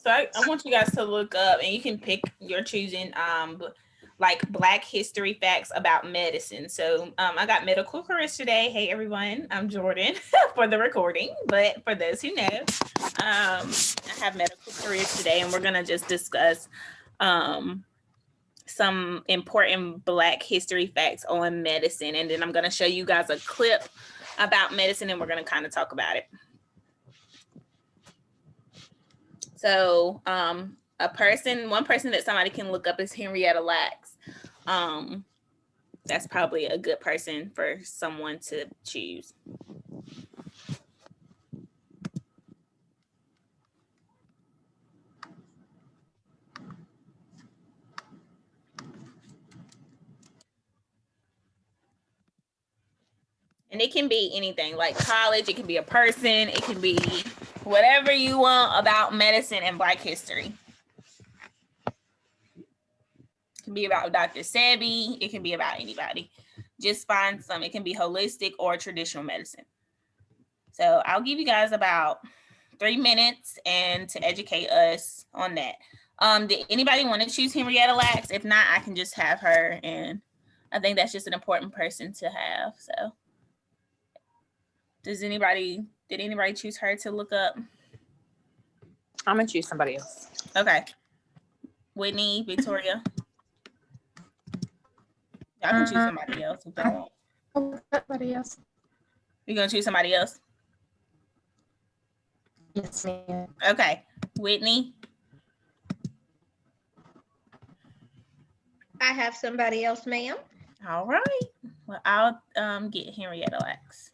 So I want you guys to look up, and you can pick your choosing like Black history facts about medicine. So I got medical careers today. Hey everyone, I'm Jordan for the recording, but for those who know, I have medical careers today, and we're gonna just discuss some important Black history facts on medicine, and then I'm gonna show you guys a clip about medicine, and we're gonna kind of talk about it. So one person that somebody can look up is Henrietta Lacks. That's probably a good person for someone to choose. And it can be anything, like college, it can be a person, it can be whatever you want about medicine and Black history. It can be about Dr. Sebi, it can be about anybody. Just find some, it can be holistic or traditional medicine. So I'll give you guys about 3 minutes and to educate us on that. Did anybody want to choose Henrietta Lacks? If not, I can just have her, and I think that's just an important person to have. So did anybody choose her to look up? I'm gonna choose somebody else. Okay. Whitney, Victoria. Y'all can choose somebody else if y'all want. Somebody else. You're gonna choose somebody else? Yes, ma'am. Okay. Whitney. I have somebody else, ma'am. All right. Well, I'll get Henrietta Lacks.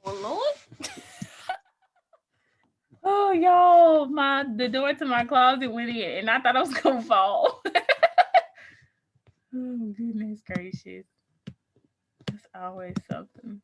Well, Lord. Oh, y'all, the door to my closet went in, and I thought I was gonna fall. Oh, goodness gracious. It's always something.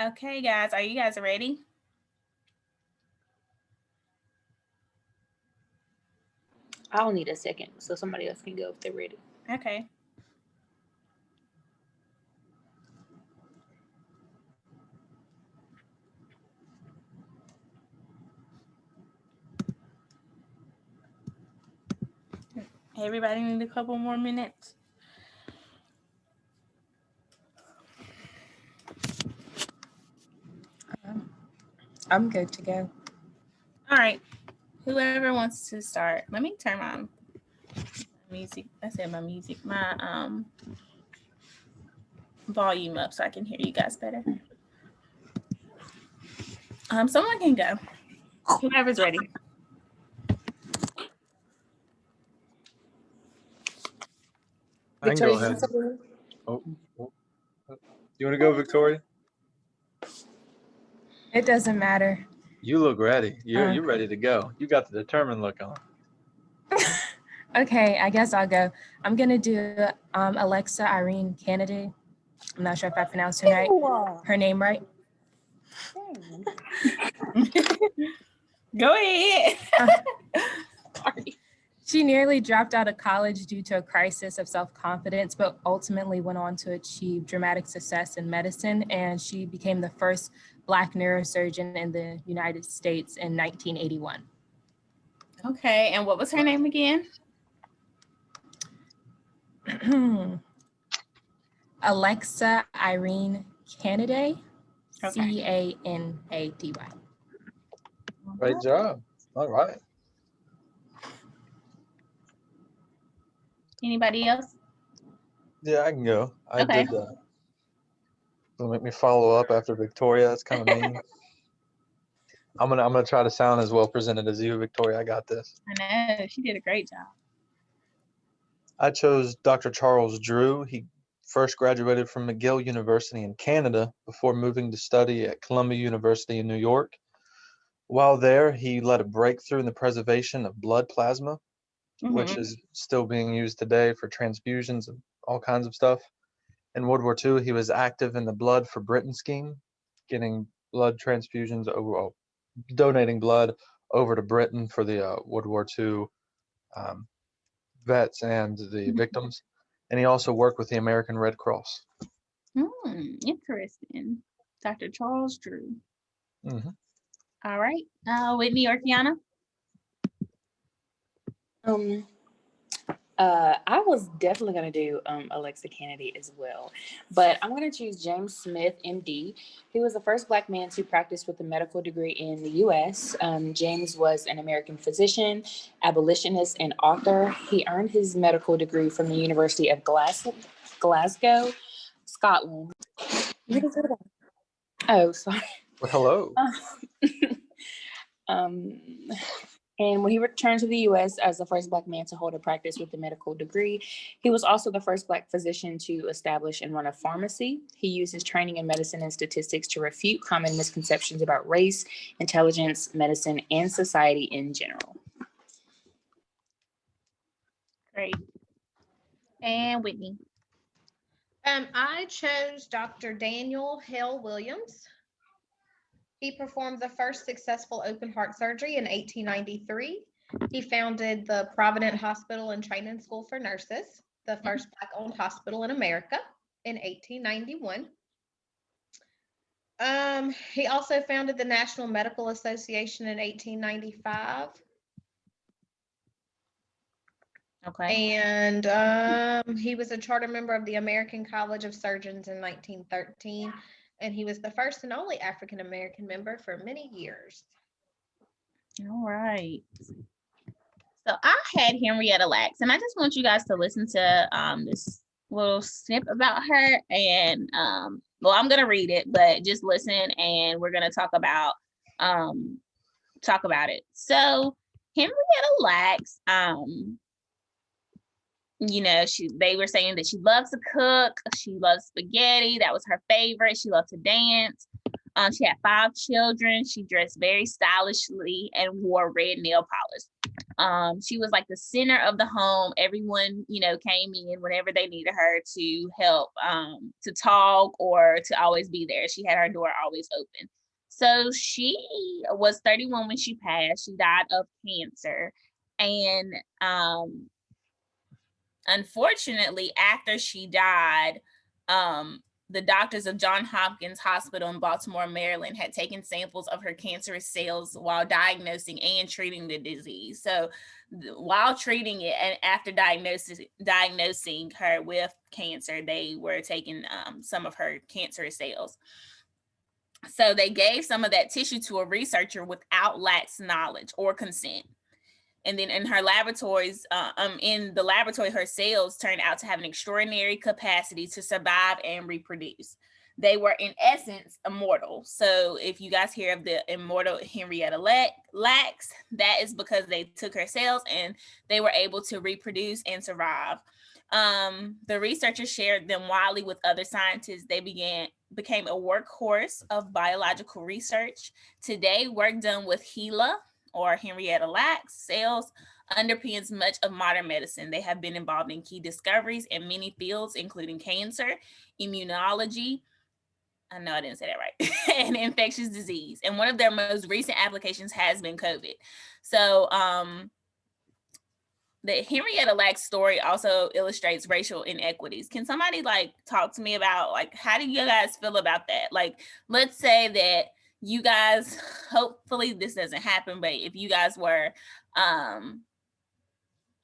Okay, guys, are you guys ready? I'll need a second so somebody else can go if they're ready. Okay. Everybody need a couple more minutes. I'm good to go. All right. Whoever wants to start. Let me turn my music. I said my music. My volume up so I can hear you guys better. Someone can go. Whoever's ready. I can go ahead. Oh. You want to go, Victoria? It doesn't matter. You look ready. You're ready to go. You got the determined look on. Okay, I guess I'll go. I'm gonna do Alexa Irene Kennedy. I'm not sure if I pronounced her name right. Go ahead. Sorry. She nearly dropped out of college due to a crisis of self-confidence, but ultimately went on to achieve dramatic success in medicine, and she became the first Black neurosurgeon in the United States in 1981. Okay, and what was her name again? Alexa Irene Kennedy, Okay. Canady. Great job. All right. Anybody else? Yeah, I can go. I Okay. did that. Don't make me follow up after Victoria. That's kind of mean. I'm gonna try to sound as well presented as you, Victoria. I got this. I know she did a great job. I chose Dr. Charles Drew. He first graduated from McGill University in Canada before moving to study at Columbia University in New York. While there, he led a breakthrough in the preservation of blood plasma, which is still being used today for transfusions and all kinds of stuff. In World War II, he was active in the Blood for Britain scheme, getting blood transfusions over, donating blood over to Britain for the World War II vets and the victims. And he also worked with the American Red Cross. Interesting. Dr. Charles Drew. Mm-hmm. All right. Whitney or Kiana? I was definitely going to do Alexa Kennedy as well, but I'm going to choose James Smith, MD. He was the first Black man to practice with a medical degree in the U.S. James was an American physician, abolitionist, and author. He earned his medical degree from the University of Glasgow, Scotland. Oh, sorry. Well, hello. And when he returned to the U.S. as the first Black man to hold a practice with a medical degree, he was also the first Black physician to establish and run a pharmacy. He used his training in medicine and statistics to refute common misconceptions about race, intelligence, medicine, and society in general. Great. And Whitney. I chose Dr. Daniel Hale Williams. He performed the first successful open heart surgery in 1893. He founded the Provident Hospital and Training School for Nurses, the first Black-owned hospital in America, in 1891. He also founded the National Medical Association in 1895. Okay. And he was a charter member of the American College of Surgeons in 1913. And he was the first and only African-American member for many years. All right. So I had Henrietta Lacks, and I just want you guys to listen to this little snip about her. And well, I'm gonna read it, but just listen, and we're gonna talk about it. So Henrietta Lacks, you know, they were saying that she loves to cook, she loves spaghetti, that was her favorite. She loved to dance. She had 5 children. She dressed very stylishly and wore red nail polish. She was like the center of the home. Everyone, you know, came in whenever they needed her to help, to talk or to always be there. She had her door always open. So she was 31 when she passed. She died of cancer. And unfortunately, after she died, the doctors of Johns Hopkins Hospital in Baltimore, Maryland, had taken samples of her cancerous cells while diagnosing and treating the disease. So while treating it and after diagnosing her with cancer, they were taking some of her cancerous cells. So they gave some of that tissue to a researcher without lax knowledge or consent. And then in her laboratories, in the laboratory, her cells turned out to have an extraordinary capacity to survive and reproduce. They were, in essence, immortal. So if you guys hear of the immortal Henrietta Lacks, that is because they took her cells and they were able to reproduce and survive. The researchers shared them widely with other scientists. They became a workhorse of biological research. Today, work done with HeLa, or Henrietta Lacks cells, underpins much of modern medicine. They have been involved in key discoveries in many fields, including cancer, immunology, I know I didn't say that right, and infectious disease. And one of their most recent applications has been COVID. So the Henrietta Lacks story also illustrates racial inequities. Can somebody talk to me about how do you guys feel about that? Let's say that you guys, hopefully this doesn't happen, but if you guys were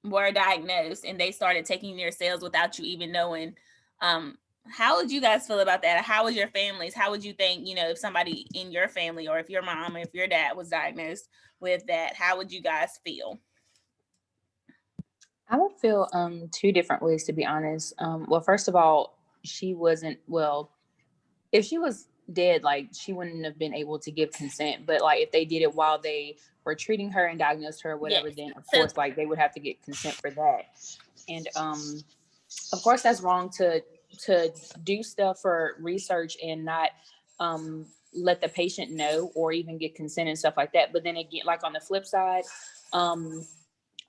diagnosed and they started taking your cells without you even knowing, how would you guys feel about that? How was your families? How would you think, if somebody in your family or if your mom or if your dad was diagnosed with that, how would you guys feel? I would feel two different ways, to be honest. Well, first of all, she wasn't, well, if she was dead, she wouldn't have been able to give consent. But if they did it while they were treating her and diagnosed her or whatever, Yes. then of course they would have to get consent for that. And of course that's wrong to do stuff for research and not let the patient know or even get consent and stuff like that. But then again, on the flip side,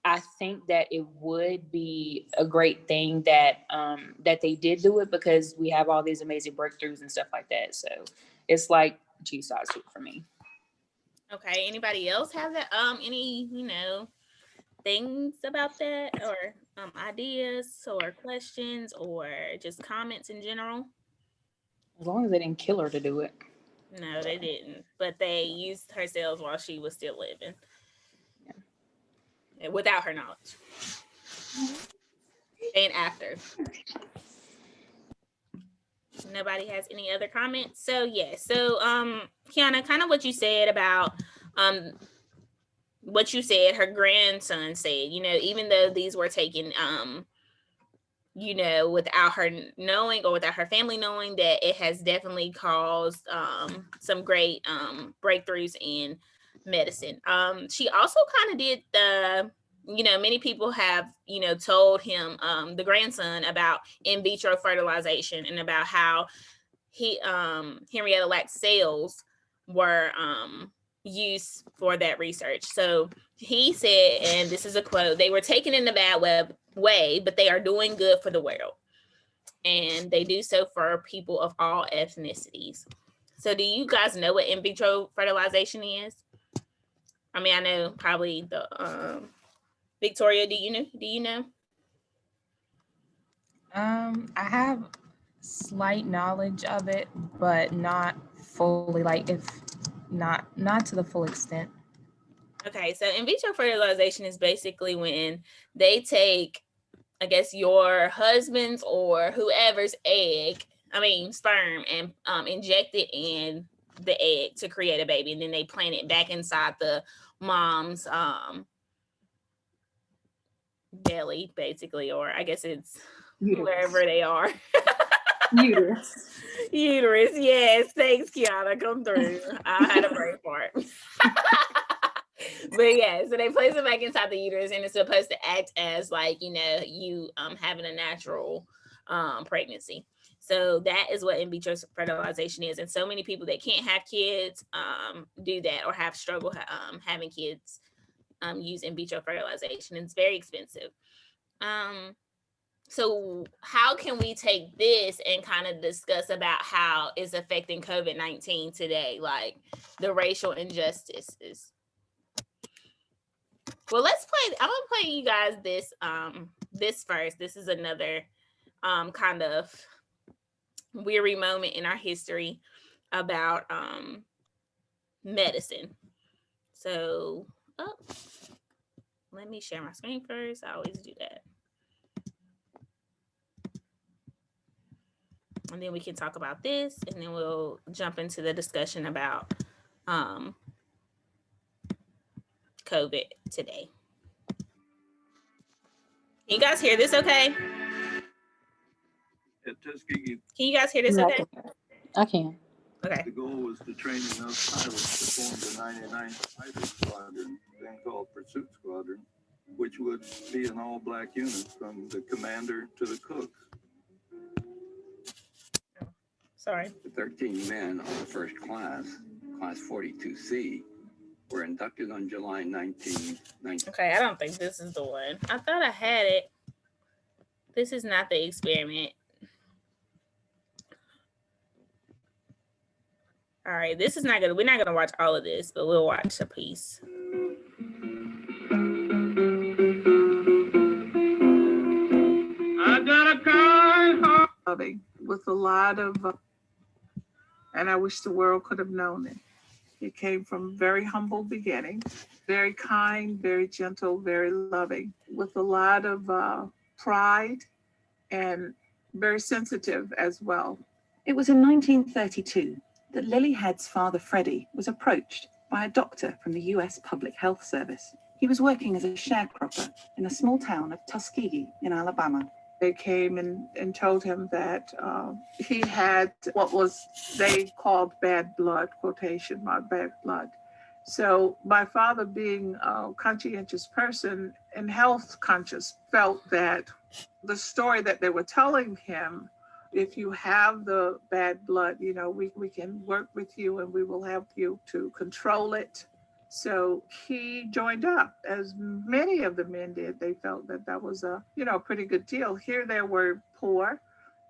I think that it would be a great thing that that they did do it, because we have all these amazing breakthroughs and stuff like that. So it's two sides to it for me. Okay. Anybody else have that? Any things about that, or ideas or questions or just comments in general? As long as they didn't kill her to do it. No, they didn't. But they used her cells while she was still living. Yeah. Without her knowledge. And after. Nobody has any other comments? So yeah. So Kiana, kind of what you said about what you said her grandson said, even though these were taken without her knowing or without her family knowing, that it has definitely caused some great breakthroughs in medicine. She also kind of did many people have, told him, the grandson, about in vitro fertilization and about how Henrietta Lacks cells were used for that research. So he said, and this is a quote, "They were taken in a bad way, but they are doing good for the world. And they do so for people of all ethnicities." So do you guys know what in vitro fertilization is? I mean, I know probably the Victoria, do you know? I have slight knowledge of it, but not fully, if not to the full extent. Okay, so in vitro fertilization is basically when they take, I guess, your husband's or whoever's sperm, and inject it in the egg to create a baby, and then they plant it back inside the mom's belly, basically, or I guess it's Uterus. wherever they are. Uterus. Uterus, yes. Thanks, Kiana. Come through. I had a brain fart. But yeah, so they place it back inside the uterus, and it's supposed to act as you having a natural pregnancy. So that is what in vitro fertilization is. And so many people that can't have kids do that, or have struggle having kids use in vitro fertilization. It's very expensive. So how can we take this and kind of discuss about how it's affecting COVID-19 today, the racial injustices? Well, let's play. I'm gonna play you guys this first. This is another kind of weary moment in our history about medicine. So, let me share my screen first. I always do that. And then we can talk about this, and then we'll jump into the discussion about COVID today. Can you guys hear this okay? At Tuskegee, Can you guys hear this okay? I can. Okay. the goal was to train enough pilots to form the 99th Fighter Squadron, then called Pursuit Squadron, which would be an all-black unit from the commander to the cooks. Sorry. The 13 men on the first class, Class 42C, were inducted on July 19, 19. Okay, I don't think this is the one. I thought I had it. This is not the experiment. All right, this is not gonna. We're not gonna watch all of this, but we'll watch a piece. I got a kind heart with a lot of, and I wish the world could have known it. He came from very humble beginnings, very kind, very gentle, very loving, with a lot of pride and very sensitive as well. It was in 1932 that Lily Head's father, Freddie, was approached by a doctor from the US Public Health Service. He was working as a sharecropper in the small town of Tuskegee in Alabama. They came and told him that he had what was they called bad blood, quotation mark, bad blood. So my father, being a conscientious person and health conscious, felt that the story that they were telling him, if you have the bad blood, you know, we can work with you and we will help you to control it. So he joined up, as many of the men did. They felt that that was a, pretty good deal. Here they were poor,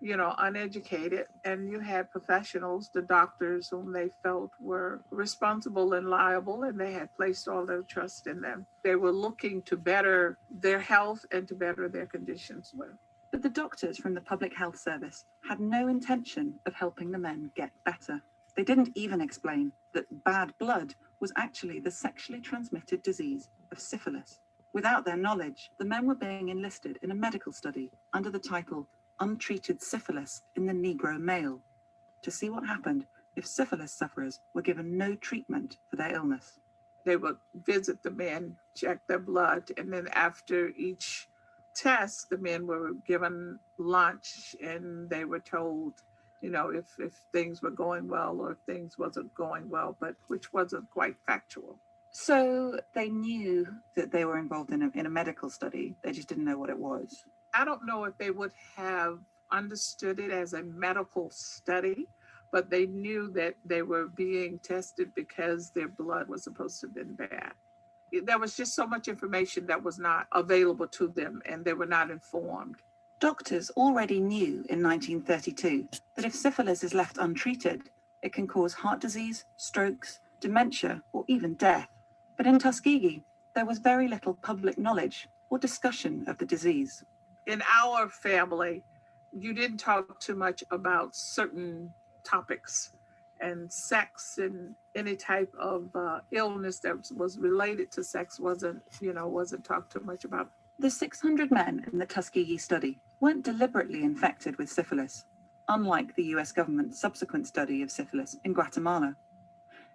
uneducated, and you had professionals, the doctors, whom they felt were responsible and liable, and they had placed all their trust in them. They were looking to better their health and to better their conditions with. But the doctors from the Public Health Service had no intention of helping the men get better. They didn't even explain that bad blood was actually the sexually transmitted disease of syphilis. Without their knowledge, the men were being enlisted in a medical study under the title Untreated Syphilis in the Negro Male, to see what happened if syphilis sufferers were given no treatment for their illness. They would visit the men, check their blood, and then after each test, the men were given lunch and they were told, if things were going well or if things wasn't going well, but which wasn't quite factual. So they knew that they were involved in a medical study. They just didn't know what it was. I don't know if they would have understood it as a medical study, but they knew that they were being tested because their blood was supposed to have been bad. There was just so much information that was not available to them, and they were not informed. Doctors already knew in 1932 that if syphilis is left untreated, it can cause heart disease, strokes, dementia, or even death. But in Tuskegee, there was very little public knowledge or discussion of the disease. In our family, you didn't talk too much about certain topics, and sex and any type of illness that was related to sex wasn't talked too much about. The 600 men in the Tuskegee study weren't deliberately infected with syphilis, unlike the US government's subsequent study of syphilis in Guatemala.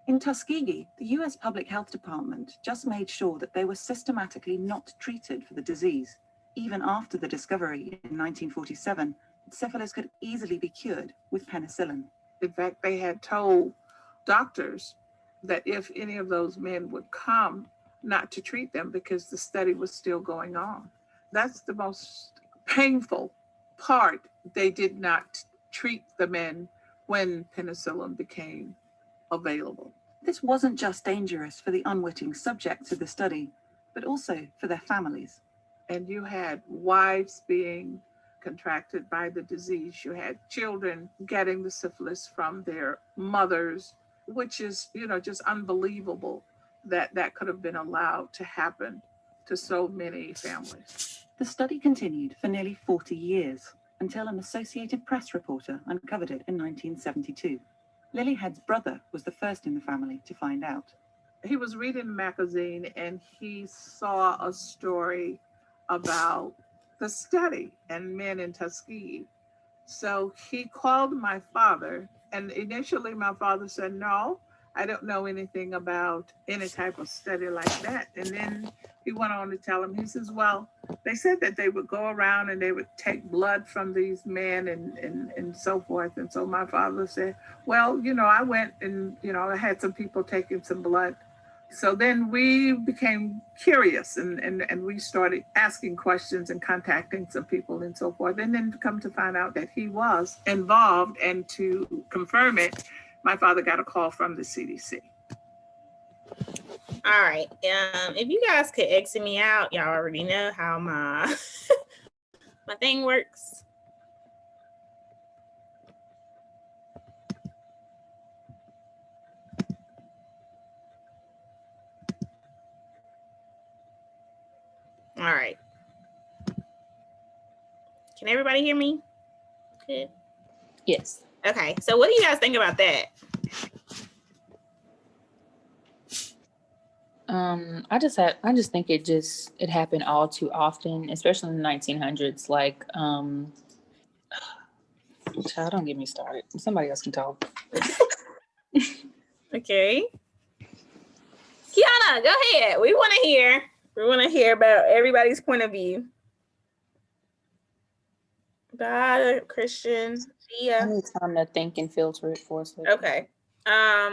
In Tuskegee, the US Public Health Department just made sure that they were systematically not treated for the disease, even after the discovery in 1947 that syphilis could easily be cured with penicillin. In fact, they had told doctors that if any of those men would come, not to treat them because the study was still going on. That's the most painful part. They did not treat the men when penicillin became available. This wasn't just dangerous for the unwitting subjects of the study, but also for their families. And you had wives being contracted by the disease. You had children getting the syphilis from their mothers, which is, just unbelievable that could have been allowed to happen. to so many families. The study continued for nearly 40 years until an Associated Press reporter uncovered it in 1972. Lily Head's brother was the first in the family to find out. He was reading a magazine and he saw a story about the study and men in Tuskegee. So he called my father, and initially my father said, no, I don't know anything about any type of study like that. And then he went on to tell him, he says, well, they said that they would go around and they would take blood from these men and so forth. And so my father said, well, I went and, I had some people taking some blood. So then we became curious and we started asking questions and contacting some people and so forth. And then come to find out that he was involved. And to confirm it, my father got a call from the CDC. All right. If you guys could exit me out, y'all already know how my my thing works. All right. Can everybody hear me? Good. Yes. Okay. So what do you guys think about that? I just think it happened all too often, especially in the 1900s. Like, child, don't get me started. Somebody else can talk. Okay. Kiana, go ahead. We want to hear about everybody's point of view. God, Christian, I Thea. need time to think and filter it for a second. Okay.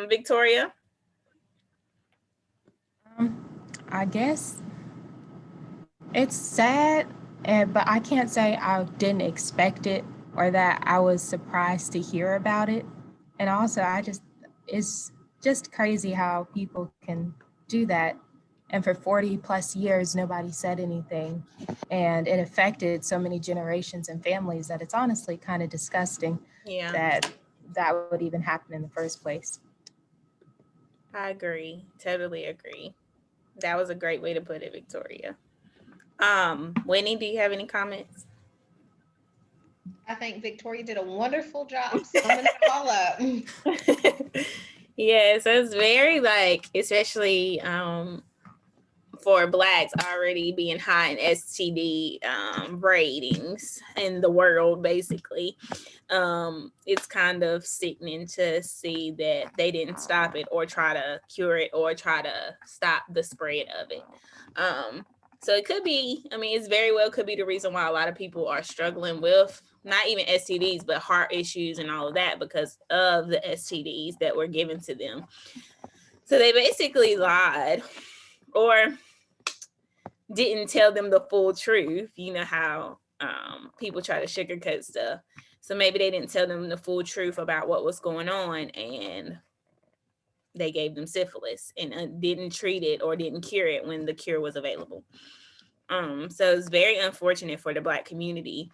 Victoria. I guess it's sad, but I can't say I didn't expect it or that I was surprised to hear about it. And also, it's just crazy how people can do that. And for 40 plus years, nobody said anything. And it affected so many generations and families that it's honestly kind of disgusting that would even happen in the first place. I agree. Totally agree. That was a great way to put it, Victoria. Whitney, do you have any comments? I think Victoria did a wonderful job summing it all up. Yeah, so it's very especially for Blacks already being high in STD ratings in the world, basically. It's kind of sickening to see that they didn't stop it or try to cure it or try to stop the spread of it. So it could be, it's very well could be the reason why a lot of people are struggling with not even STDs, but heart issues and all of that because of the STDs that were given to them. So they basically lied or didn't tell them the full truth. You know how people try to sugarcoat stuff. So maybe they didn't tell them the full truth about what was going on and they gave them syphilis and didn't treat it or didn't cure it when the cure was available. So it's very unfortunate for the Black community.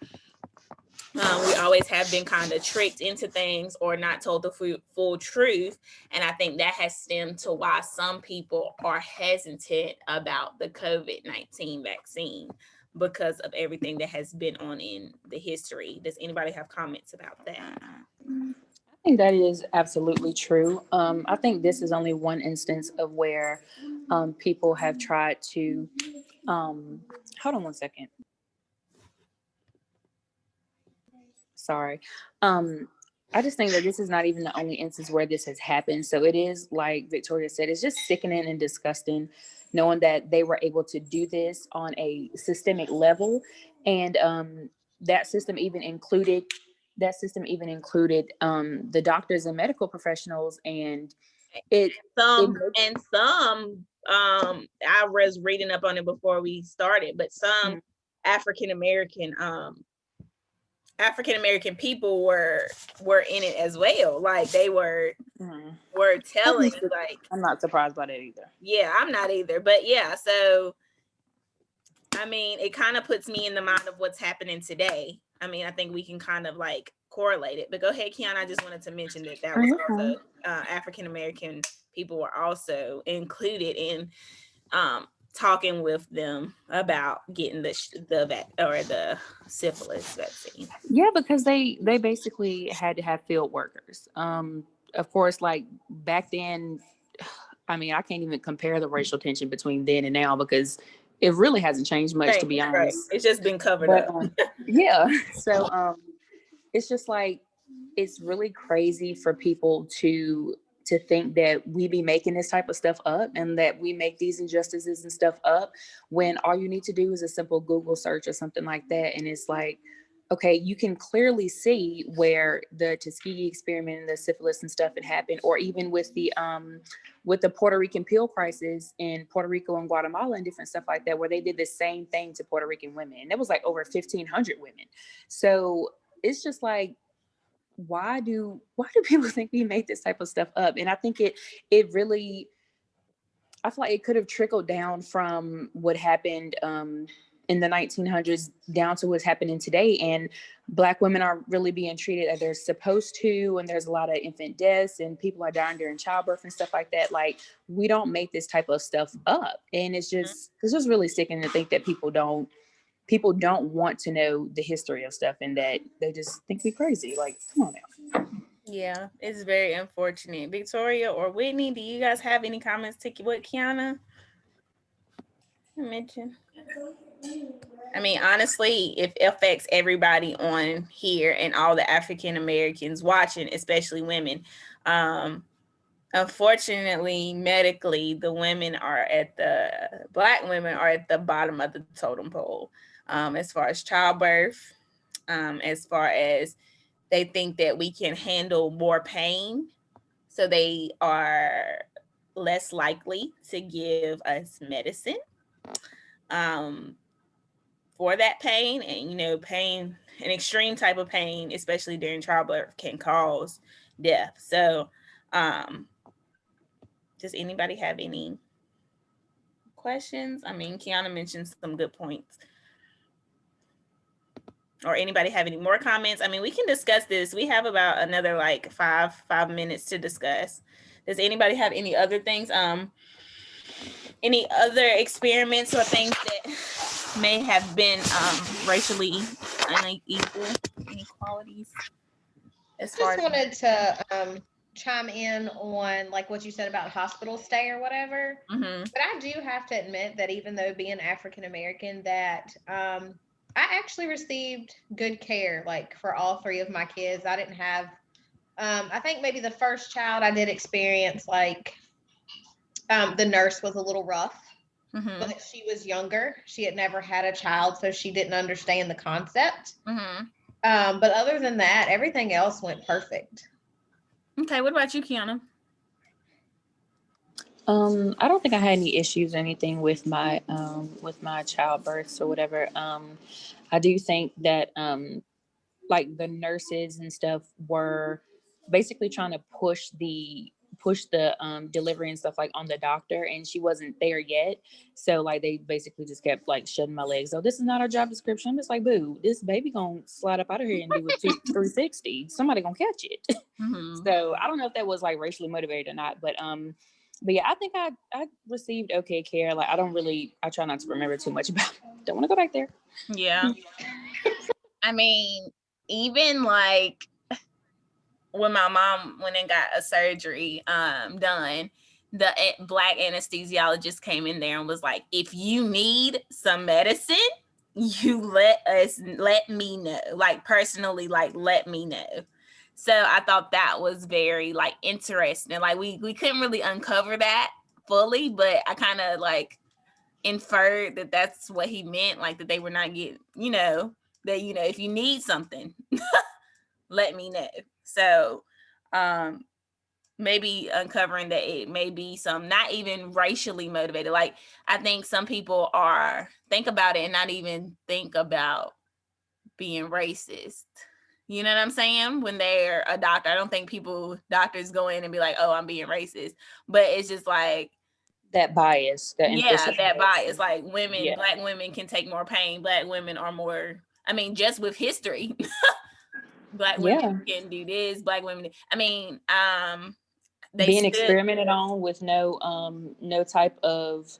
We always have been kind of tricked into things or not told the full truth. And I think that has stemmed to why some people are hesitant about the COVID-19 vaccine because of everything that has been on in the history. Does anybody have comments about that? I think that is absolutely true. I think this is only one instance of where people have tried to, hold on one second. Sorry. I just think that this is not even the only instance where this has happened. So it is, like Victoria said, it's just sickening and disgusting knowing that they were able to do this on a systemic level. And that system even included the doctors and medical professionals. And I was reading up on it before we started, but some African American people were in it as well. Like they were telling, like, I'm not surprised by that either. Yeah, I'm not either. But yeah, so it kind of puts me in the mind of what's happening today. I think we can kind of like correlate it. But go ahead, Kiana. I just wanted to mention that was also African American people were also included in talking with them about getting the syphilis vaccine. Yeah, because they basically had to have field workers. Of course, like back then, I mean, I can't even compare the racial tension between then and now because it really hasn't changed much, to be honest. Right. It's just been covered But, up. Yeah. So it's just like, it's really crazy for people to think that we be making this type of stuff up and that we make these injustices and stuff up when all you need to do is a simple Google search or something like that. And it's like, okay, you can clearly see where the Tuskegee experiment and the syphilis and stuff had happened, or even with the Puerto Rican pill crisis in Puerto Rico and Guatemala and different stuff like that, where they did the same thing to Puerto Rican women. And it was like over 1,500 women. So it's just like, why do people think we make this type of stuff up? And I think it really, I feel like it could have trickled down from what happened in the 1900s down to what's happening today. And Black women are really being treated as they're supposed to. And there's a lot of infant deaths and people are dying during childbirth and stuff like that. Like, we don't make this type of stuff up. And it's just really sickening to think that people don't want to know the history of stuff and that they just think we crazy. Like, come on now. Yeah, it's very unfortunate. Victoria or Whitney, do you guys have any comments to what Kiana mentioned? I mean, honestly, it affects everybody on here and all the African Americans watching, especially women. Unfortunately, medically, the Black women are at the bottom of the totem pole. As far as childbirth, as far as they think that we can handle more pain, so they are less likely to give us medicine for that pain. And pain, an extreme type of pain, especially during childbirth, can cause death. So does anybody have any questions? I mean, Kiana mentioned some good points. Or anybody have any more comments? I mean, we can discuss this. We have about another like five minutes to discuss. Does anybody have any other things? Any other experiments or things that may have been racially unequal inequalities? Just wanted to chime in on like what you said about hospital stay or whatever. Mm-hmm. But I do have to admit that even though being African American, that I actually received good care, like for all three of my kids. I didn't have, I think maybe the first child I did experience, like the nurse was a little rough, but she was younger. She had never had a child, so she didn't understand the concept. But other than that, everything else went perfect. Okay, what about you, Kiana? I don't think I had any issues or anything with my childbirths or whatever. I do think that like the nurses and stuff were basically trying to push the delivery and stuff like on the doctor, and she wasn't there yet. So like they basically just kept like shutting my legs. So this is not our job description. I'm just like, boo, this baby gonna slide up out of here and do a 360. Somebody gonna catch it. So I don't know if that was like racially motivated or not, but yeah, I think I received okay care. Like I try not to remember too much about it. Don't want to go back there. Yeah. I mean, even like when my mom went and got a surgery done, the Black anesthesiologist came in there and was like, if you need some medicine, you let me know, like personally, like let me know. So I thought that was very like interesting. Like we couldn't really uncover that fully, but I kind of like inferred that that's what he meant, like that they were not getting, that, if you need something, let me know. So maybe uncovering that it may be some not even racially motivated. Like I think some people think about it and not even think about being racist. You know what I'm saying? When they're a doctor, I don't think doctors go in and be like, oh, I'm being racist. But it's just like that bias. That bias. Like women, Black women can take more pain. Black women are more, I mean, just with history, Black women can do this. Black women, I mean, being experimented on with no type of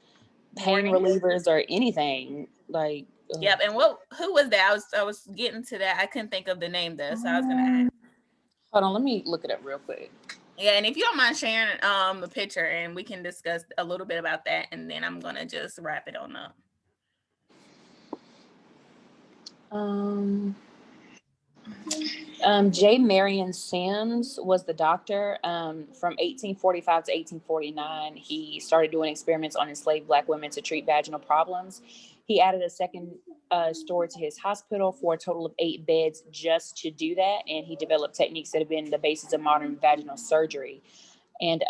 pain warning. relievers or anything. Like, Yep. And who was that? I was getting to that. I couldn't think of the name though, so I was gonna ask. Hold on, let me look it up real quick. Yeah, and if you don't mind sharing the picture, and we can discuss a little bit about that, and then I'm gonna just wrap it on up. J. Marion Sims was the doctor. From 1845 to 1849, he started doing experiments on enslaved Black women to treat vaginal problems. He added a second story to his hospital for a total of 8 beds just to do that, and he developed techniques that have been the basis of modern vaginal surgery. And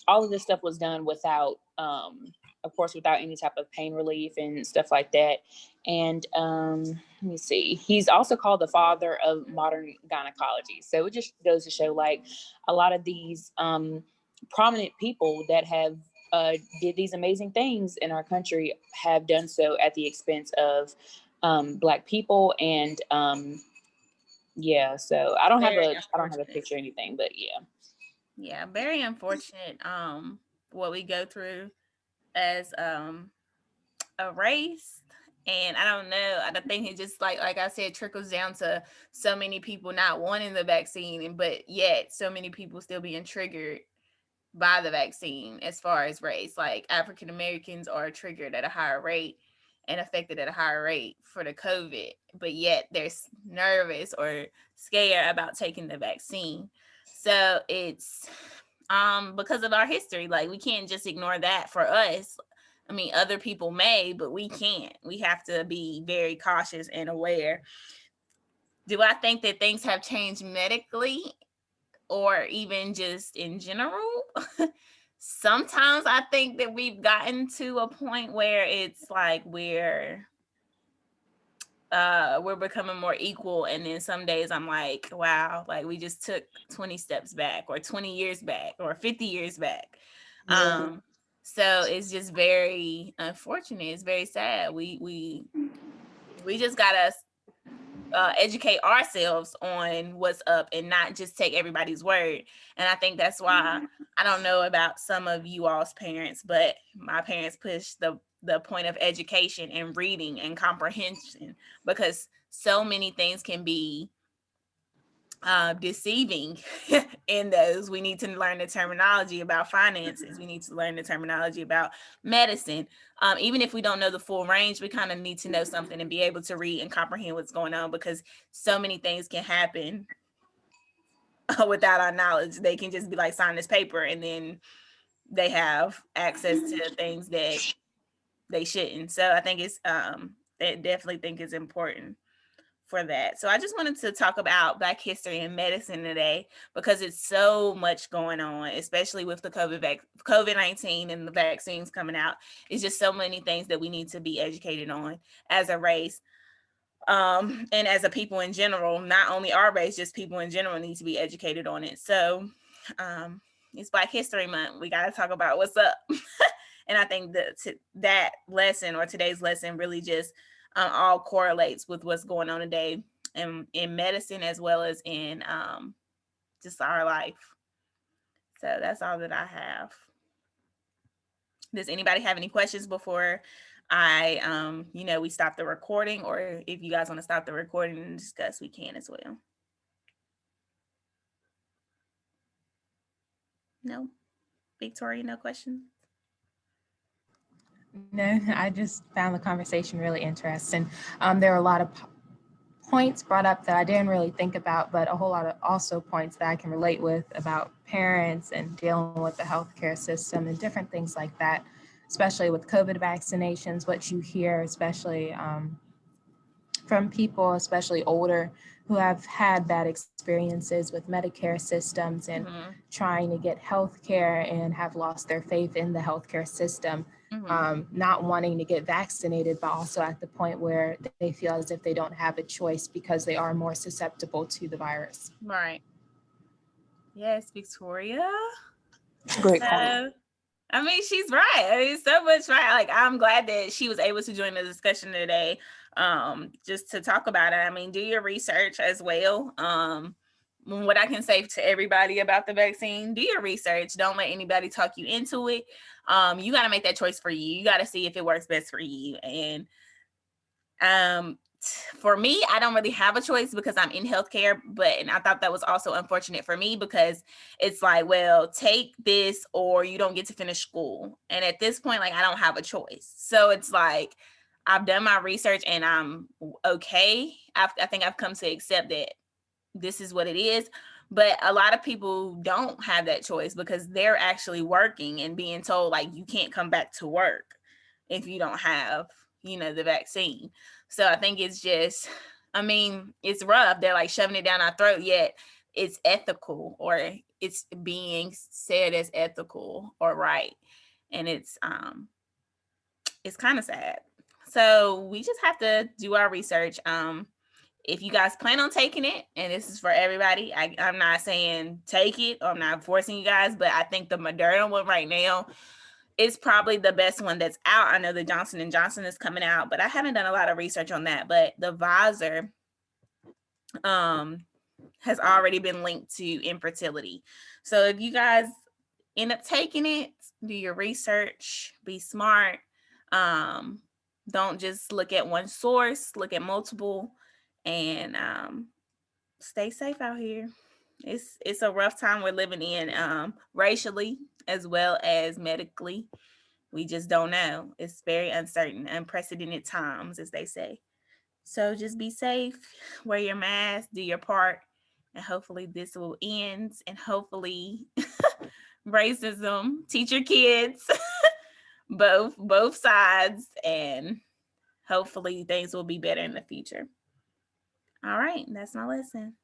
all of this stuff was done without, of course, without any type of pain relief and stuff like that. And let me see, he's also called the father of modern gynecology. So it just goes to show, like, a lot of these prominent people that have did these amazing things in our country have done so at the expense of Black people. And yeah, so I don't have a picture or anything, but yeah. Yeah, very unfortunate what we go through as a race. And I don't know, I think it just like I said, trickles down to so many people not wanting the vaccine, but yet so many people still being triggered by the vaccine as far as race. Like African Americans are triggered at a higher rate and affected at a higher rate for the COVID, but yet they're nervous or scared about taking the vaccine. So it's because of our history. Like we can't just ignore that for us. I mean, other people may, but we can't. We have to be very cautious and aware. Do I think that things have changed medically or even just in general? Sometimes I think that we've gotten to a point where it's like we're becoming more equal, and then some days I'm like, wow, like we just took 20 steps back or 20 years back or 50 years back. Yeah. So it's just very unfortunate. It's very sad. We just gotta educate ourselves on what's up and not just take everybody's word. And I think that's why, I don't know about some of you all's parents, but my parents pushed the point of education and reading and comprehension, because so many things can be deceiving in those. We need to learn the terminology about finances. We need to learn the terminology about medicine. Even if we don't know the full range, we kind of need to know something and be able to read and comprehend what's going on, because so many things can happen without our knowledge. They can just be like, sign this paper, and then they have access to things that they shouldn't. So I think it's they definitely think it's important for that. So I just wanted to talk about Black history and medicine today, because it's so much going on, especially with the COVID-19 and the vaccines coming out. It's just so many things that we need to be educated on as a race, and as a people in general. Not only our race, just people in general need to be educated on it. So it's Black History Month. We got to talk about what's up. And I think that lesson, or today's lesson, really just all correlates with what's going on today in medicine as well as in just our life. So that's all that I have. Does anybody have any questions before I we stop the recording? Or if you guys want to stop the recording and discuss, we can as well. No? Victoria, no questions? No, I just found the conversation really interesting. There were a lot of points brought up that I didn't really think about, but a whole lot of also points that I can relate with about parents and dealing with the healthcare system and different things like that, especially with COVID vaccinations, what you hear, especially from people, especially older, who have had bad experiences with Medicare systems and trying to get healthcare and have lost their faith in the healthcare system. Not wanting to get vaccinated, but also at the point where they feel as if they don't have a choice because they are more susceptible to the virus. Right. Yes, Victoria. Great point. I mean, she's right. I mean, so much right. Like, I'm glad that she was able to join the discussion today, just to talk about it. I mean, do your research as well. what I can say to everybody about the vaccine, do your research. Don't let anybody talk you into it. You got to make that choice for you. You got to see if it works best for you. And for me, I don't really have a choice because I'm in healthcare, and I thought that was also unfortunate for me because it's like, well, take this or you don't get to finish school. And at this point, like, I don't have a choice. So it's like, I've done my research and I'm okay. I think I've come to accept that this is what it is. But a lot of people don't have that choice because they're actually working and being told, like, you can't come back to work if you don't have, the vaccine. So I think it's just, it's rough. They're like shoving it down our throat, yet it's ethical, or it's being said as ethical or right. And it's kind of sad. So we just have to do our research. If you guys plan on taking it, and this is for everybody, I'm not saying take it, or I'm not forcing you guys, but I think the Moderna one right now is probably the best one that's out. I know the Johnson & Johnson is coming out, but I haven't done a lot of research on that. But the Pfizer has already been linked to infertility. So if you guys end up taking it, do your research, be smart. Don't just look at one source, look at multiple, and stay safe out here. It's a rough time we're living in, racially as well as medically. We just don't know. It's very uncertain, unprecedented times, as they say. So just be safe, wear your mask, do your part, and hopefully this will end. And hopefully racism, teach your kids both sides, and hopefully things will be better in the future. All right, that's my lesson.